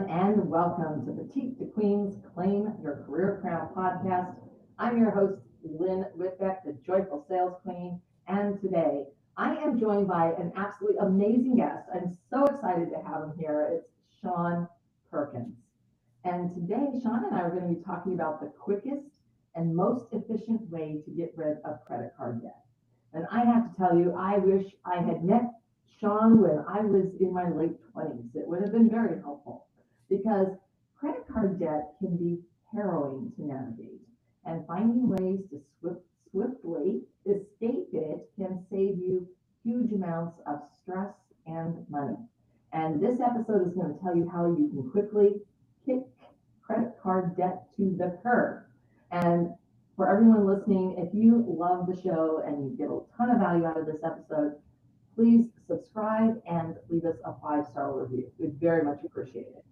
And welcome to Petite to Queen's Claim Your Career Crown podcast. I'm your host, Lynn Whitbeck, the Joyful Sales Queen, and today I am joined by an absolutely amazing guest. I'm so excited to have him here. It's Sean Perkins. And today, Sean and I are going to be talking about the quickest and most efficient way to get rid of credit card debt. And I have to tell you, I wish I had met Sean when I was in my late 20s. It would have been very helpful because credit card debt can be harrowing to navigate, and finding ways to swiftly escape it can save you huge amounts of stress and money. And this episode is going to tell you how you can quickly kick credit card debt to the curb. And for everyone listening, if you love the show and you get a ton of value out of this episode, please subscribe and leave us a 5-star review. We'd very much appreciate it.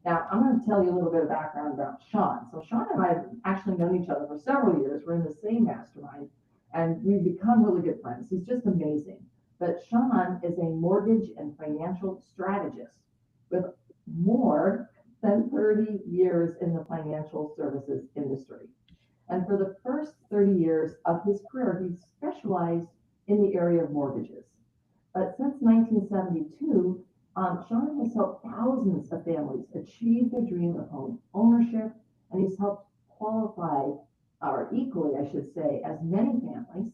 Now, I'm going to tell you a little bit of background about Sean. So Sean and I have actually known each other for several years. We're in the same mastermind, and we've become really good friends. He's just amazing. But Sean is a mortgage and financial strategist with more than 30 years in the financial services industry. And for the first 30 years of his career, he specialized in the area of mortgages. But since 1972, Sean has helped thousands of families achieve their dream of home ownership, and he's helped qualify, or equally, I should say, as many families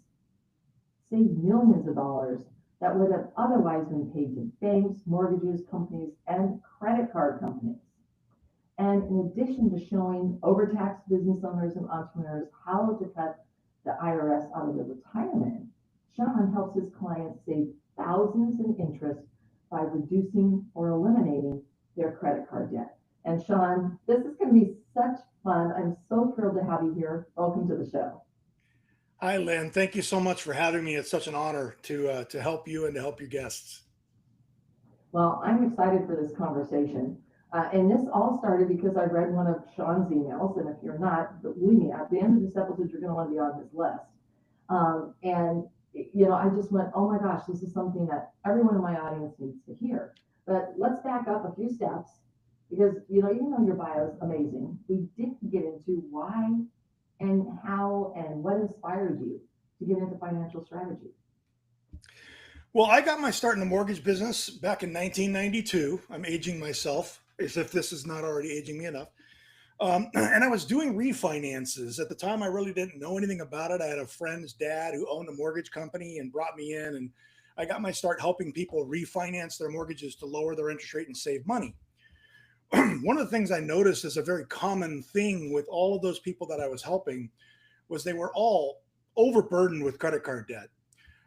save millions of dollars that would have otherwise been paid to banks, mortgages companies, and credit card companies. And in addition to showing overtaxed business owners and entrepreneurs how to cut the IRS out of their retirement, Sean helps his clients save thousands in interest by reducing or eliminating their credit card debt. And Sean, this is going to be such fun. I'm so thrilled to have you here. Welcome to the show. Hi, Lynn. Thank you so much for having me. It's such an honor to help you and to help your guests. Well, I'm excited for this conversation. And this all started because I read one of Sean's emails. And if you're not, believe me, at the end of this episode, you're going to want to be on his list. And I just went, oh my gosh, this is something that everyone in my audience needs to hear. But let's back up a few steps because, even though your bio is amazing, we didn't get into why and how and what inspired you to get into financial strategy. Well, I got my start in the mortgage business back in 1992. I'm aging myself as if this is not already aging me enough. And I was doing refinances. At the time, I really didn't know anything about it. I had a friend's dad who owned a mortgage company and brought me in, and I got my start helping people refinance their mortgages to lower their interest rate and save money. One of the things I noticed as a very common thing with all of those people that I was helping was they were all overburdened with credit card debt.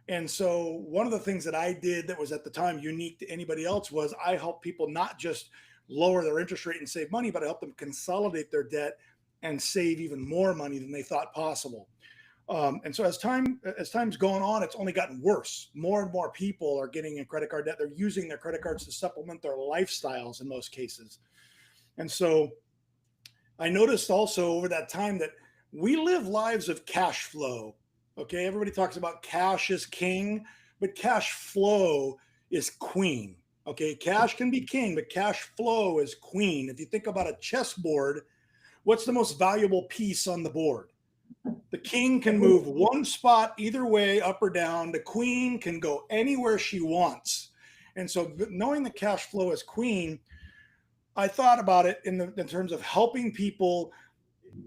And so one of the things that I did that was at the time unique to anybody else was I helped people not just lower their interest rate and save money, but I helped them consolidate their debt and save even more money than they thought possible. And so as time's going on, it's only gotten worse. More and more people are getting in credit card debt. They're using their credit cards to supplement their lifestyles in most cases. And so I noticed also over that time that we live lives of cash flow. Okay, everybody talks about cash is king, but cash flow is queen. Okay, cash can be king, but cash flow is queen. If you think about a chessboard, what's the most valuable piece on the board? The king can move one spot either way, up or down. The queen can go anywhere she wants. And so knowing the cash flow is queen, I thought about it in terms of helping people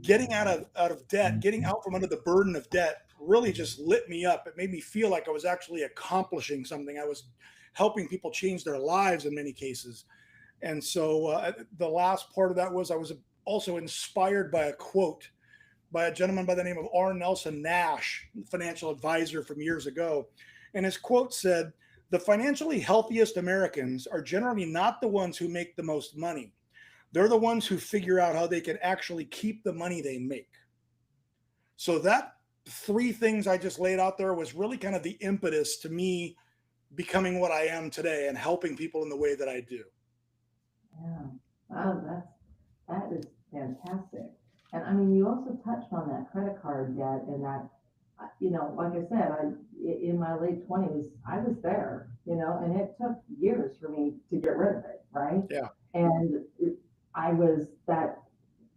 getting out of debt, getting out from under the burden of debt really just lit me up. It made me feel like I was actually accomplishing something. I was helping people change their lives in many cases. And so the last part of that was I was also inspired by a quote by a gentleman by the name of R. Nelson Nash, financial advisor from years ago. And his quote said, "The financially healthiest Americans are generally not the ones who make the most money. They're the ones who figure out how they can actually keep the money they make." So that three things I just laid out there was really kind of the impetus to me becoming what I am today and helping people in the way that I do. Yeah. Wow, that is fantastic. And I mean, you also touched on that credit card debt and that, like I said, in my late 20s, I was there, and it took years for me to get rid of it, right? Yeah. And I was that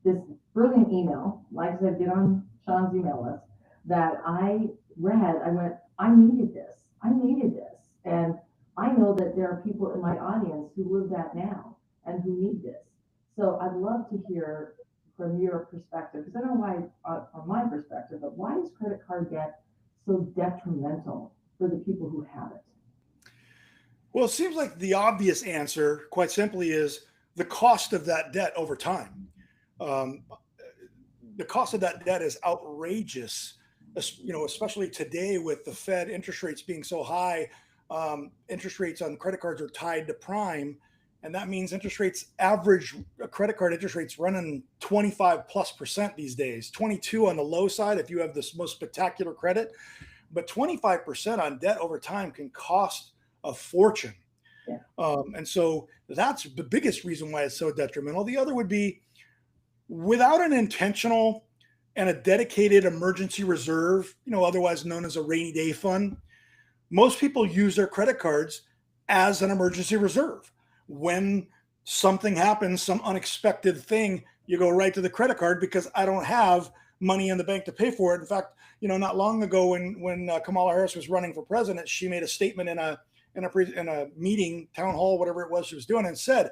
this brilliant email, like I said, get on Sean's email list, that I read. I went, I needed this. I needed this. And I know that there are people in my audience who live that now and who need this. So I'd love to hear from your perspective, because I don't know why, from my perspective, but why is credit card debt so detrimental for the people who have it? Well, it seems like the obvious answer, quite simply, is the cost of that debt over time. Um, the cost of that debt is outrageous, especially today with the Fed interest rates being so high. Interest rates on credit cards are tied to prime, and that means interest rates average credit card interest rates running 25+% these days, 22 on the low side if you have this most spectacular credit, but 25% on debt over time can cost a fortune. Yeah. And so that's the biggest reason why it's so detrimental. The other would be, without an intentional and a dedicated emergency reserve, otherwise known as a rainy day fund, most people use their credit cards as an emergency reserve. When something happens, some unexpected thing, you go right to the credit card because I don't have money in the bank to pay for it. In fact, not long ago when Kamala Harris was running for president, she made a statement in a meeting, town hall, whatever it was she was doing, and said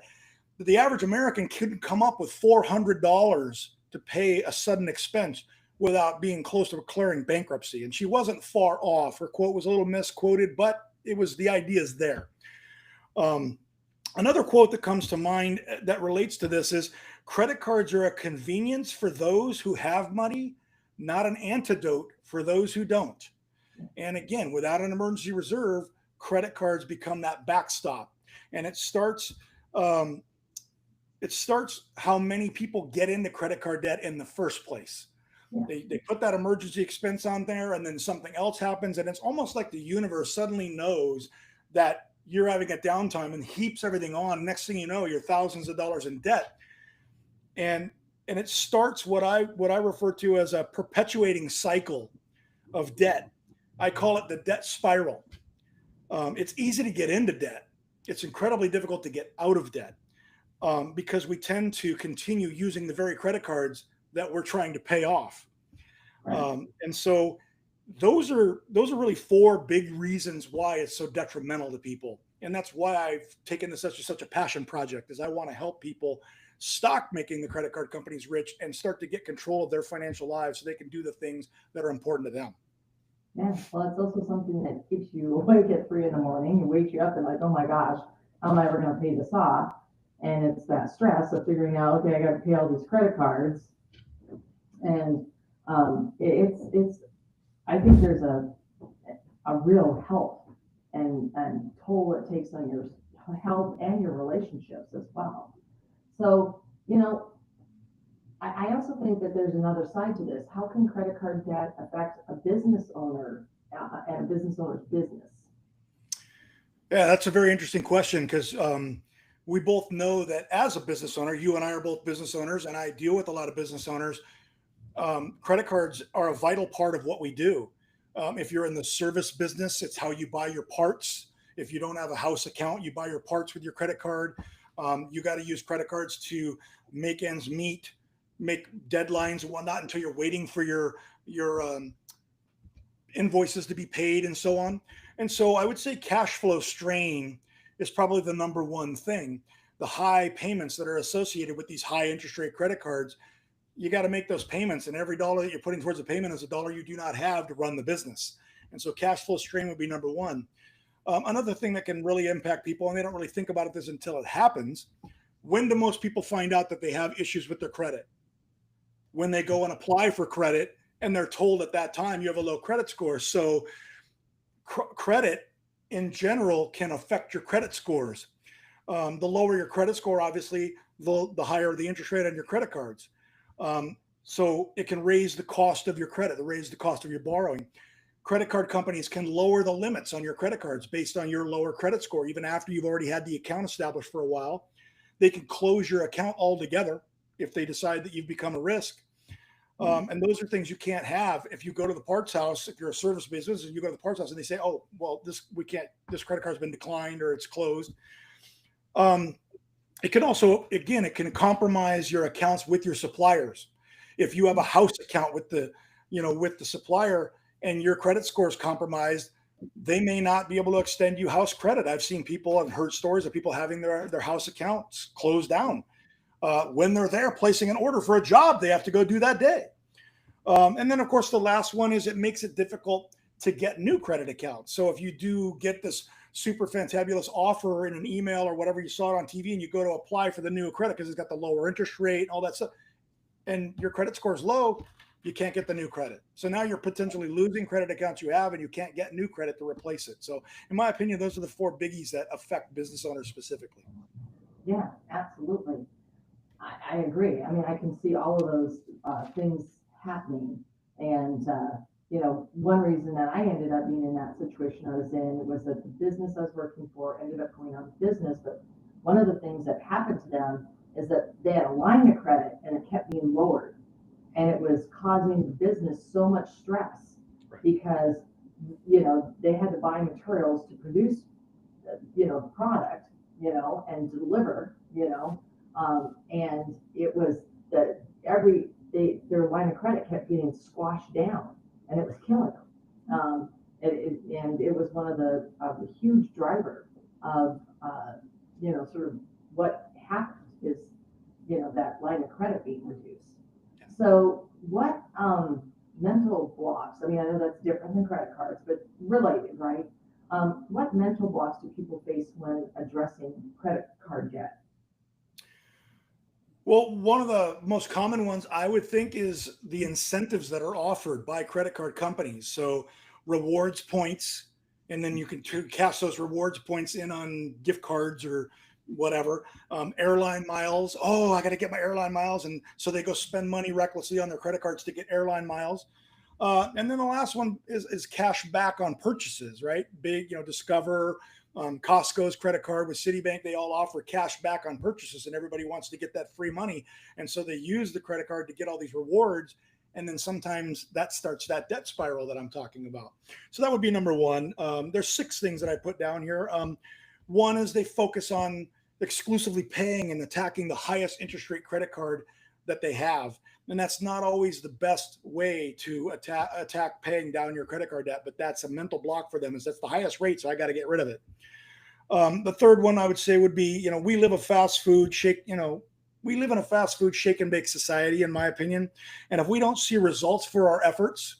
that the average American couldn't come up with $400 to pay a sudden expense without being close to declaring bankruptcy. And she wasn't far off. Her quote was a little misquoted, but the idea is there. Another quote that comes to mind that relates to this is, credit cards are a convenience for those who have money, not an antidote for those who don't. And again, without an emergency reserve, credit cards become that backstop. And it starts how many people get into credit card debt in the first place. Yeah. They put that emergency expense on there, and then something else happens, and it's almost like the universe suddenly knows that you're having a downtime and heaps everything on. Next thing you know, you're thousands of dollars in debt. And it starts what I refer to as a perpetuating cycle of debt. I call it the debt spiral. It's easy to get into debt. It's incredibly difficult to get out of debt, because we tend to continue using the very credit cards that we're trying to pay off. Right. And so those are really four big reasons why it's so detrimental to people. And that's why I've taken this as such a passion project, is I want to help people stop making the credit card companies rich and start to get control of their financial lives so they can do the things that are important to them. Yeah, well, it's also something that keeps you awake at 3 a.m. It wakes you up and like, oh my gosh, how am I ever going to pay this off? And it's that stress of figuring out, okay, I got to pay all these credit cards. And it's I think there's a real health and toll it takes on your health and your relationships as well. So, I also think that there's another side to this. How can credit card debt affect a business owner and a business owner's business? Yeah, that's a very interesting question, because we both know that as a business owner, you and I are both business owners, and I deal with a lot of business owners. Credit cards are a vital part of what we do. If you're in the service business, it's how you buy your parts. If you don't have a house account, you buy your parts with your credit card. You got to use credit cards to make ends meet, make deadlines and whatnot until you're waiting for your invoices to be paid and so on. And so I would say cash flow strain is probably the number one thing. The high payments that are associated with these high interest rate credit cards, you got to make those payments, and every dollar that you're putting towards a payment is a dollar you do not have to run the business. And so cash flow strain would be number one. Another thing that can really impact people, and they don't really think about this until it happens, when do most people find out that they have issues with their credit? When they go and apply for credit and they're told at that time you have a low credit score. So credit in general can affect your credit scores. The lower your credit score, obviously, the higher the interest rate on your credit cards. So it can raise the cost of your credit, raise the cost of your borrowing. Credit card companies can lower the limits on your credit cards based on your lower credit score. Even after you've already had the account established for a while, they can close your account altogether if they decide that you've become a risk. And those are things you can't have if you go to the parts house. If you're a service business and you go to the parts house and they say, oh, well, this credit card's been declined or it's closed. It can also, again, it can compromise your accounts with your suppliers. If you have a house account with with the supplier and your credit score is compromised, they may not be able to extend you house credit. I've seen people and heard stories of people having their house accounts closed down when they're there placing an order for a job they have to go do that day. And then, of course, the last one is it makes it difficult to get new credit accounts. So if you do get this super fantabulous offer in an email or whatever, you saw it on TV, and you go to apply for the new credit because it's got the lower interest rate, all that stuff, and your credit score is low, you can't get the new credit. So now you're potentially losing credit accounts you have, and you can't get new credit to replace it. So in my opinion, those are the four biggies that affect business owners specifically. Yeah, absolutely. I agree. I mean, I can see all of those things happening. And, one reason that I ended up being in that situation I was in was that the business I was working for ended up going out of business. But one of the things that happened to them is that they had a line of credit and it kept being lowered. And it was causing the business so much stress because, they had to buy materials to produce, the product, and deliver, and it was that their line of credit kept getting squashed down, and it was killing them. And it was one of the huge driver of sort of what happened is that line of credit being reduced. So what mental blocks? I mean, I know that's different than credit cards, but related, right? What mental blocks do people face when addressing credit card debt? Well, one of the most common ones I would think is the incentives that are offered by credit card companies. So rewards points, and then you can cash those rewards points in on gift cards or whatever. Airline miles. Oh, I got to get my airline miles. And so they go spend money recklessly on their credit cards to get airline miles. And then the last one is cash back on purchases, right? Big, Discover, Costco's credit card with Citibank, they all offer cash back on purchases, and everybody wants to get that free money. And so they use the credit card to get all these rewards. And then sometimes that starts that debt spiral that I'm talking about. So that would be number one. There's 6 things that I put down here. One is they focus on exclusively paying and attacking the highest interest rate credit card that they have. And that's not always the best way to attack paying down your credit card debt, but that's a mental block for them, is that's the highest rate, so I got to get rid of it. The third one I would say would be, we live in a fast food shake and bake society, in my opinion. And if we don't see results for our efforts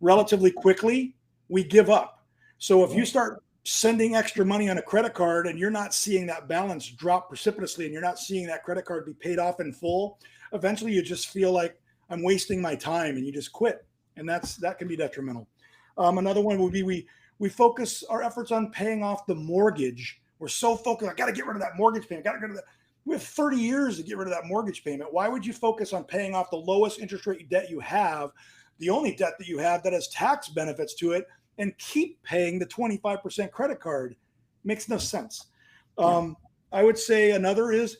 relatively quickly, we give up. So if you start sending extra money on a credit card and you're not seeing that balance drop precipitously and you're not seeing that credit card be paid off in full, eventually you just feel like I'm wasting my time and you just quit. And that can be detrimental. Another one would be we focus our efforts on paying off the mortgage. We're so focused, I got to get rid of that mortgage payment. We have 30 years to get rid of that mortgage payment. Why would you focus on paying off the lowest interest rate debt you have, the only debt that you have that has tax benefits to it, and keep paying the 25% credit card? Makes no sense. I would say another is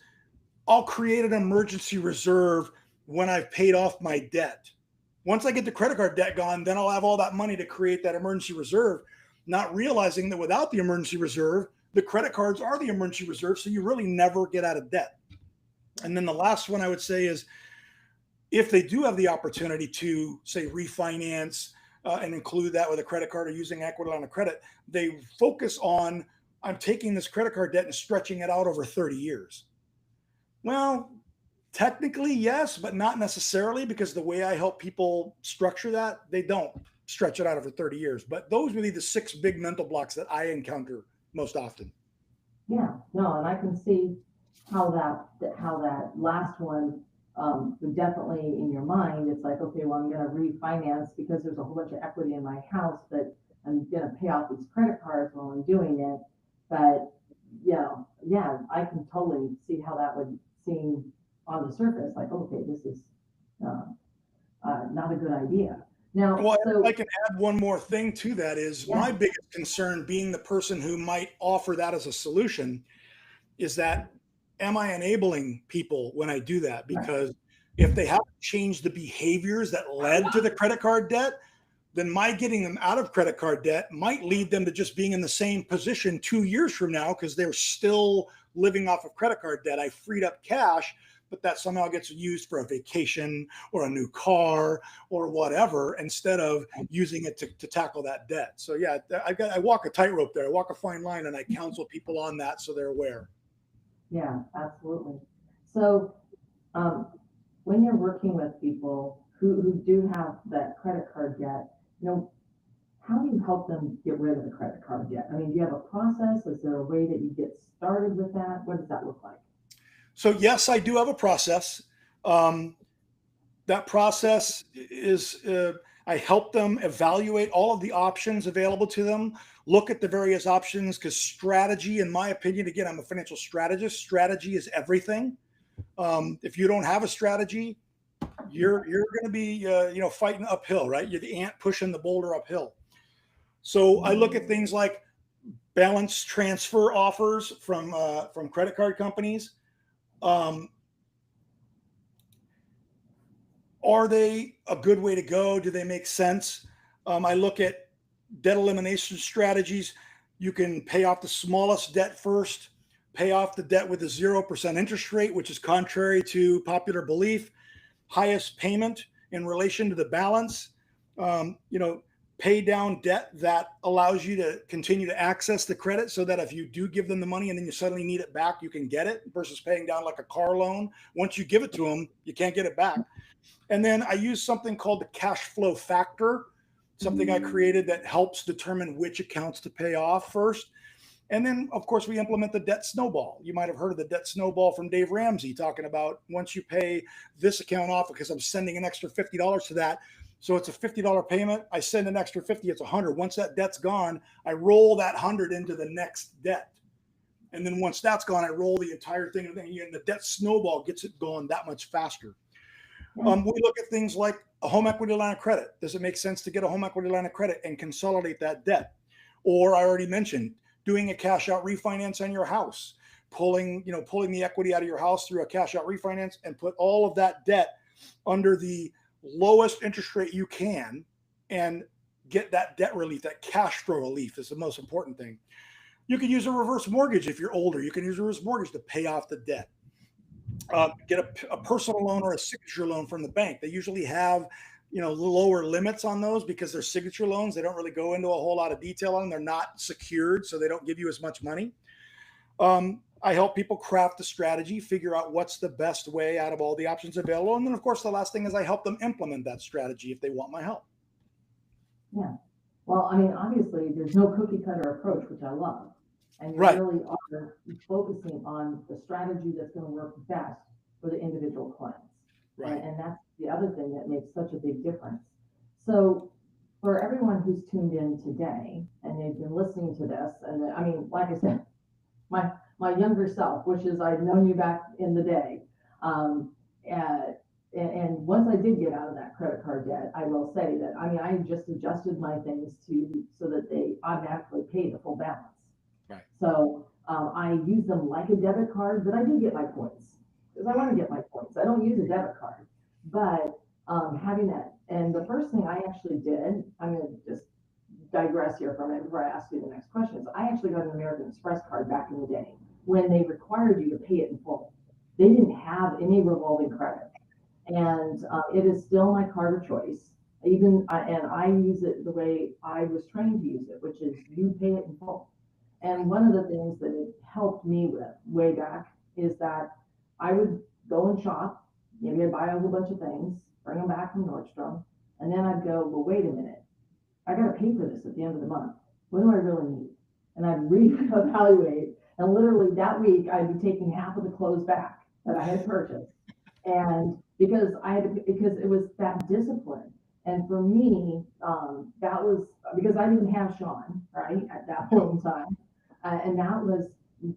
I'll create an emergency reserve when I've paid off my debt. Once I get the credit card debt gone, then I'll have all that money to create that emergency reserve, not realizing that without the emergency reserve, the credit cards are the emergency reserve, so you really never get out of debt. And then the last one I would say is if they do have the opportunity to, say, refinance and include that with a credit card or using equity line of credit, they focus on, I'm taking this credit card debt and stretching it out over 30 years. Well, technically, yes, but not necessarily, because the way I help people structure that, they don't stretch it out over 30 years. But those would be the 6 big mental blocks that I encounter most often. Yeah, no, and I can see how that last one would definitely in your mind, it's like, okay, well, I'm going to refinance because there's a whole bunch of equity in my house, but I'm going to pay off these credit cards while I'm doing it. But yeah, I can totally see how that would seem on the surface like, okay, this is not a good idea. Now, well, so I can add one more thing to that is my biggest concern, being the person who might offer that as a solution, is that am I enabling people when I do that? Because if they haven't changed the behaviors that led to the credit card debt, then my getting them out of credit card debt might lead them to just being in the same position 2 years from now because they're still living off of credit card debt. I freed up cash, but that somehow gets used for a vacation or a new car or whatever, instead of using it to tackle that debt. So yeah, I walk a tightrope there. I walk a fine line, and I counsel people on that so they're aware. Yeah, absolutely. So, um, when you're working with people who do have that credit card debt, how do you help them get rid of the credit card debt? I mean, do you have a process? Is there a way that you get started with that? What does that look like? So yes, I do have a process. Um, that process is I help them evaluate all of the options available to them, look at the various options, because strategy, in my opinion, again, I'm a financial strategist. Strategy is everything. If you don't have a strategy, you're going to be fighting uphill, right? You're the ant pushing the boulder uphill. So I look at things like balance transfer offers from credit card companies. Um, are they a good way to go? Do they make sense? I look at debt elimination strategies. You can pay off the smallest debt first, pay off the debt with a 0% interest rate, which is contrary to popular belief, highest payment in relation to the balance. Um, you know, Pay down debt that allows you to continue to access the credit, so that if you do give them the money and then you suddenly need it back, you can get it, versus paying down like a car loan. Once you give it to them, you can't get it back. And then I use something called the cash flow factor, something I created that helps determine which accounts to pay off first. And then, of course, we implement the debt snowball. You might have heard of the debt snowball from Dave Ramsey, talking about once you pay this account off, because I'm sending an extra $50 to that. So it's a $50 payment. I send an extra 50, it's 100. Once that debt's gone, I roll that 100 into the next debt. And then once that's gone, I roll the entire thing, and the debt snowball gets it going that much faster. We look at things like a home equity line of credit. Does it make sense to get a home equity line of credit and consolidate that debt? Or I already mentioned doing a cash out refinance on your house, pulling the equity out of your house through a cash out refinance, and put all of that debt under the lowest interest rate you can, and get that debt relief. That cash flow relief is the most important thing. You can use a reverse mortgage if you're older. You can use a reverse mortgage to pay off the debt. Get a personal loan or a signature loan from the bank. They usually have lower limits on those, because they're signature loans. They don't really go into a whole lot of detail on them. They're not secured, so they don't give you as much money. I help people craft a strategy, figure out what's the best way out of all the options available. And then, of course, the last thing is I help them implement that strategy if they want my help. Yeah. Well, I mean, obviously, there's no cookie cutter approach, which I love. And you Right. really are focusing on the strategy that's going to work best for the individual clients. Right. And that's the other thing that makes such a big difference. So for everyone who's tuned in today and they've been listening to this, and I mean, like I said, my younger self wishes I'd known you back in the day. And once I did get out of that credit card debt, I will say that, I mean, I just adjusted my things so that they automatically pay the full balance. Right. So I use them like a debit card, but I do get my points, because I want to get my points. I don't use a debit card, but having that. And the first thing I actually did, I'm going to just digress here for a minute before I ask you the next questions. I actually got an American Express card back in the day when they required you to pay it in full. They didn't have any revolving credit. And it is still my card of choice. And I use it the way I was trained to use it, which is you pay it in full. And one of the things that it helped me with way back is that I would go and shop. Maybe I'd buy a whole bunch of things, bring them back from Nordstrom, and then I'd go, well, wait a minute. I got to pay for this at the end of the month. What do I really need? And I'd reevaluate. And literally that week, I'd be taking half of the clothes back that I had purchased. And because it was that discipline. And for me, that was because I didn't have Sean, right, at that point in time. And that was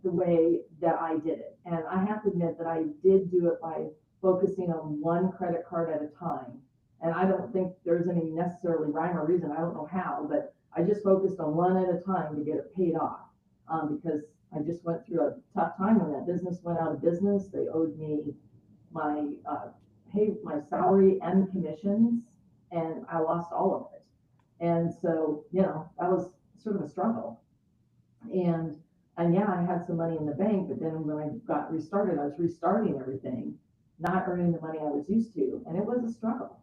the way that I did it. And I have to admit that I did do it by focusing on one credit card at a time. And I don't think there's any necessarily rhyme or reason. I don't know how, but I just focused on one at a time to get it paid off. Because I just went through a tough time when that business went out of business. They owed me my my salary and commissions, and I lost all of it. And so, that was sort of a struggle. And And yeah, I had some money in the bank, but then when I got restarted, I was restarting everything, not earning the money I was used to. And it was a struggle,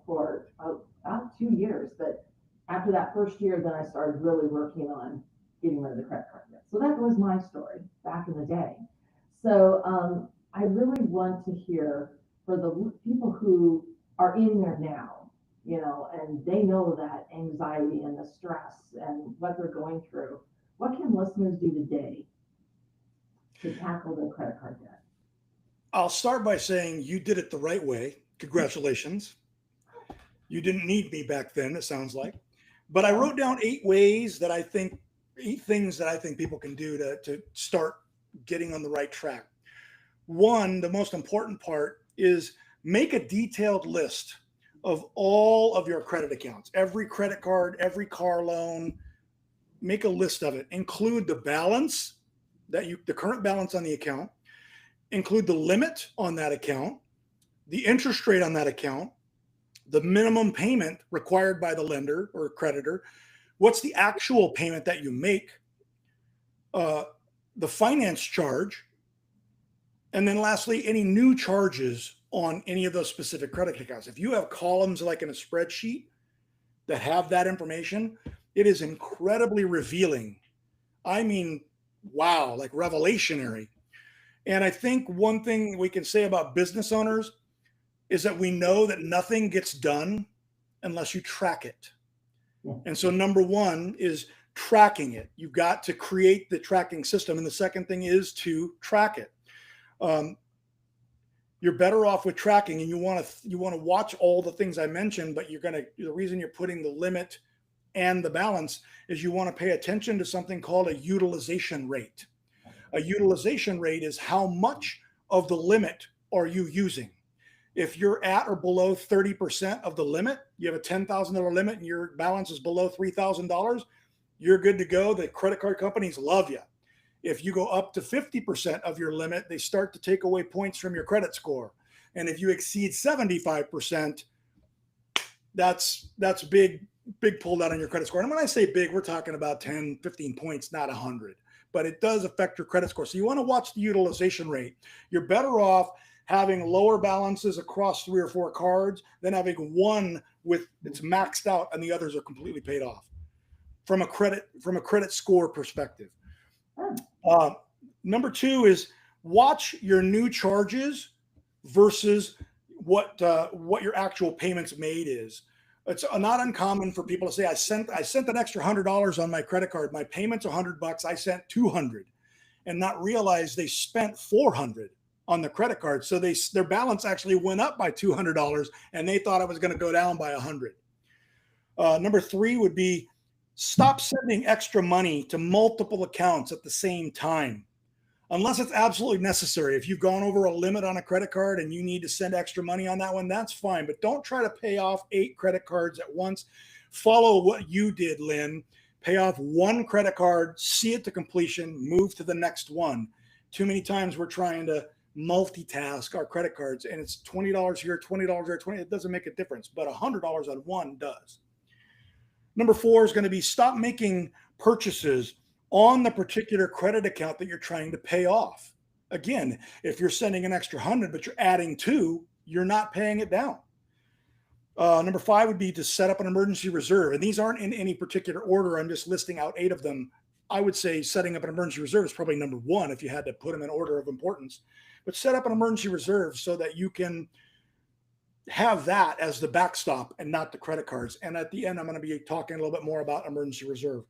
for about 2 years. But after that first year, then I started really working on getting rid of the credit card debt. So that was my story back in the day. So I really want to hear for the people who are in there now, and they know that anxiety and the stress and what they're going through. What can listeners do today to tackle their credit card debt? I'll start by saying you did it the right way. Congratulations. You didn't need me back then, it sounds like. But I wrote down 8 things that I think people can do to start getting on the right track. One, the most important part is make a detailed list of all of your credit accounts, every credit card, every car loan. Make a list of it. Include the balance the current balance on the account, include the limit on that account, the interest rate on that account, the minimum payment required by the lender or creditor, what's the actual payment that you make, the finance charge, and then lastly, any new charges on any of those specific credit accounts. If you have columns like in a spreadsheet that have that information, it is incredibly revealing. I mean, wow, like revelationary. And I think one thing we can say about business owners is that we know that nothing gets done unless you track it. Yeah. And so number one is tracking it. You've got to create the tracking system. And the second thing is to track it. You're better off with tracking, and you want to watch all the things I mentioned, but the reason you're putting the limit and the balance is you want to pay attention to something called a utilization rate. A utilization rate is how much of the limit are you using. If you're at or below 30% of the limit, you have a $10,000 limit and your balance is below $3,000, you're good to go. The credit card companies love you. If you go up to 50% of your limit, they start to take away points from your credit score. And if you exceed 75%, that's big pull down on your credit score. And when I say big, we're talking about 10, 15 points, not 100. But it does affect your credit score. So you want to watch the utilization rate. You're better off having lower balances across 3 or 4 cards than having one with it's maxed out and the others are completely paid off from a credit score perspective. Number 2 is watch your new charges versus what your actual payments made is. It's not uncommon for people to say, I sent an extra $100 on my credit card. My payment's $100. I sent $200, and not realize they spent $400 on the credit card. So their balance actually went up by $200, and they thought it was going to go down by $100. Number 3 would be stop sending extra money to multiple accounts at the same time, unless it's absolutely necessary. If you've gone over a limit on a credit card and you need to send extra money on that one, that's fine. But don't try to pay off 8 credit cards at once. Follow what you did, Lynn. Pay off one credit card, see it to completion, move to the next one. Too many times we're trying to multitask our credit cards, and it's $20 here, $20 there, $20. It doesn't make a difference, but $100 on one does. Number 4 is going to be stop making purchases on the particular credit account that you're trying to pay off. Again, if you're sending an extra 100, but you're adding 2, you're not paying it down. Number 5 would be to set up an emergency reserve. And these aren't in any particular order. I'm just listing out 8 of them. I would say setting up an emergency reserve is probably number 1 if you had to put them in order of importance. But set up an emergency reserve so that you can have that as the backstop and not the credit cards. And at the end, I'm going to be talking a little bit more about emergency reserve.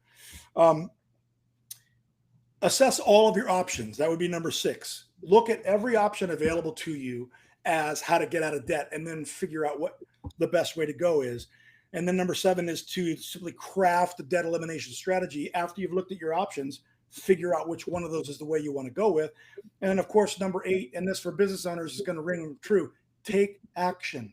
Assess all of your options. That would be number 6. Look at every option available to you as how to get out of debt, and then figure out what the best way to go is. And then number 7 is to simply craft the debt elimination strategy. After you've looked at your options, figure out which one of those is the way you want to go with. And then, of course, number 8, and this for business owners is going to ring true: take action,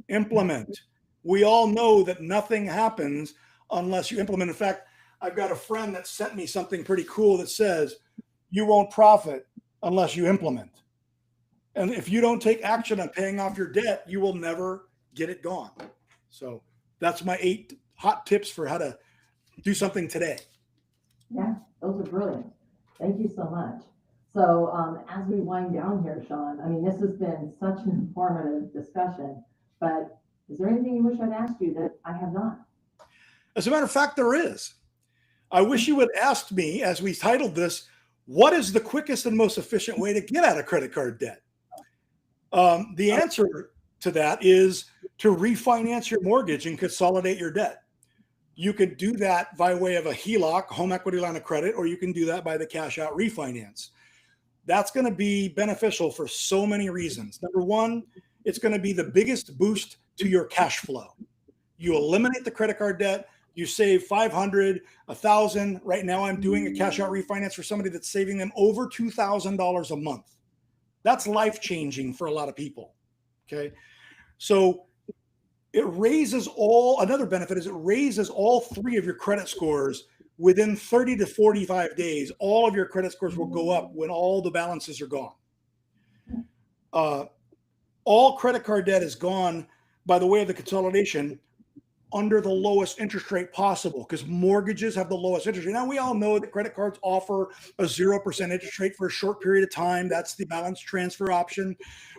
implement. We all know that nothing happens unless you implement. In fact, I've got a friend that sent me something pretty cool that says, you won't profit unless you implement. And if you don't take action on paying off your debt, you will never get it gone. So that's my 8 hot tips for how to do something today. Yeah, those are brilliant. Thank you so much. So, as we wind down here, Sean, I mean, this has been such an informative discussion, but is there anything you wish I'd asked you that I have not? As a matter of fact, there is. I wish you would ask me, as we titled this, what is the quickest and most efficient way to get out of credit card debt? The answer to that is to refinance your mortgage and consolidate your debt. You could do that by way of a HELOC, home equity line of credit, or you can do that by the cash out refinance. That's going to be beneficial for so many reasons. Number one, it's going to be the biggest boost to your cash flow. You eliminate the credit card debt, you save 500, 1,000. Right now, I'm doing a cash out refinance for somebody that's saving them over $2,000 a month. That's life changing for a lot of people. Okay. So it raises another benefit is it raises all three of your credit scores within 30 to 45 days. All of your credit scores will go up when all the balances are gone. All credit card debt is gone by the way of the consolidation under the lowest interest rate possible, because mortgages have the lowest interest rate. Now, we all know that credit cards offer a 0% interest rate for a short period of time. That's the balance transfer option.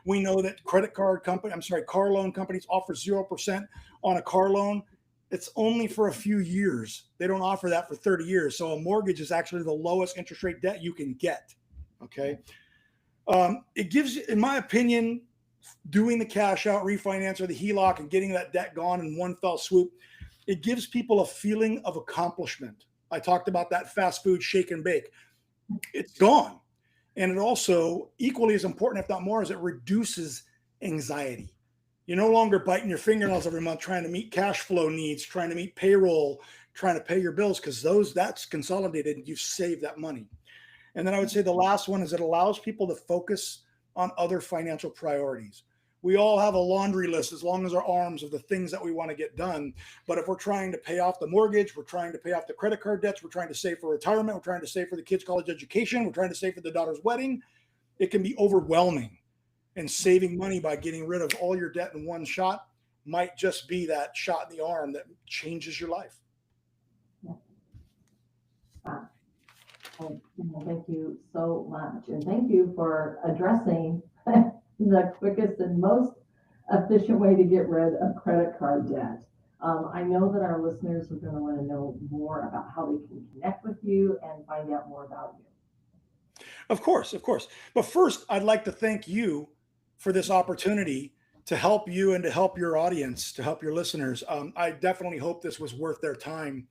We know that car loan companies offer 0% on a car loan. It's only for a few years. They don't offer that for 30 years. So a mortgage is actually the lowest interest rate debt you can get. Okay. It gives, in my opinion, doing the cash out refinance or the HELOC and getting that debt gone in one fell swoop, it gives people a feeling of accomplishment. I talked about that fast food shake and bake. It's gone. And it also, equally as important, if not more, is it reduces anxiety. You're no longer biting your fingernails every month trying to meet cash flow needs, trying to meet payroll, trying to pay your bills, because that's consolidated and you've saved that money. And then I would say the last one is it allows people to focus on other financial priorities. We all have a laundry list as long as our arms of the things that we want to get done. But if we're trying to pay off the mortgage, we're trying to pay off the credit card debts, we're trying to save for retirement, we're trying to save for the kids' college education, we're trying to save for the daughter's wedding, it can be overwhelming. And saving money by getting rid of all your debt in one shot might just be that shot in the arm that changes your life. Thank you so much. And thank you for addressing the quickest and most efficient way to get rid of credit card debt. I know that our listeners are going to want to know more about how they can connect with you and find out more about you. Of course, of course. But first, I'd like to thank you for this opportunity to help you and to help your audience, to help your listeners. I definitely hope this was worth their time.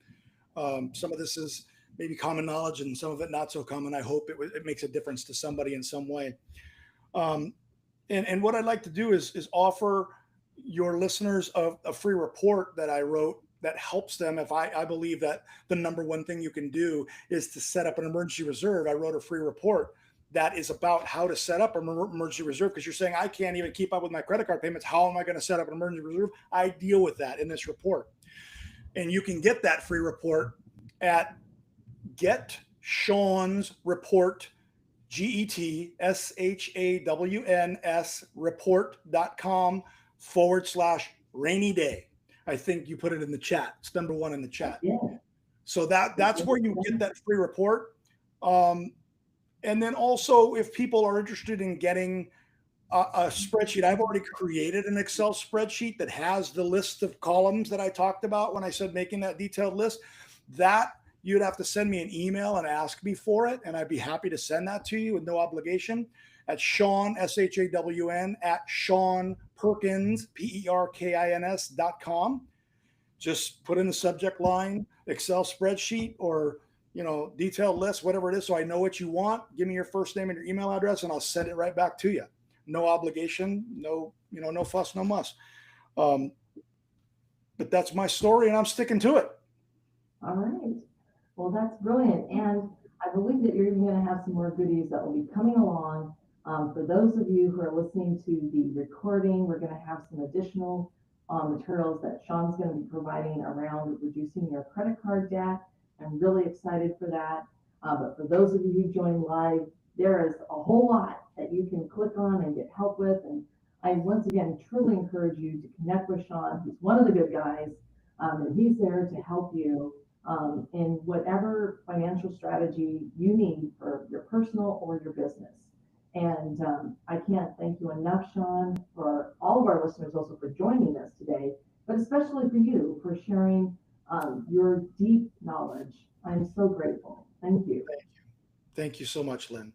Some of this is maybe common knowledge and some of it not so common. I hope it makes a difference to somebody in some way. And what I'd like to do is offer your listeners a free report that I wrote that helps them. If I believe that the number one thing you can do is to set up an emergency reserve. I wrote a free report that is about how to set up an emergency reserve, because you're saying, I can't even keep up with my credit card payments. How am I going to set up an emergency reserve? I deal with that in this report. And you can get that free report at Get Sean's Report, GETSHAWNS report.com/rainy day. I think you put it in the chat. It's number one in the chat. Yeah. So that's where you get that free report. And then also, if people are interested in getting a spreadsheet, I've already created an Excel spreadsheet that has the list of columns that I talked about when I said making that detailed list. That you'd have to send me an email and ask me for it, and I'd be happy to send that to you with no obligation at Sean, SHAWN, at Sean Perkins, PERKINS.com. Just put in the subject line, Excel spreadsheet, or detailed list, whatever it is, so I know what you want. Give me your first name and your email address, and I'll send it right back to you. No obligation, no fuss, no muss. But that's my story, and I'm sticking to it. All right. Well, that's brilliant. And I believe that you're even going to have some more goodies that will be coming along. For those of you who are listening to the recording, we're going to have some additional materials that Sean's going to be providing around reducing your credit card debt. I'm really excited for that. But for those of you who join live, there is a whole lot that you can click on and get help with. And I once again truly encourage you to connect with Sean. He's one of the good guys, and he's there to help you in whatever financial strategy you need for your personal or your business. And I can't thank you enough, Sean, for all of our listeners also for joining us today, but especially for you for sharing your deep knowledge. I'm so grateful. Thank you. Thank you so much, Lynn.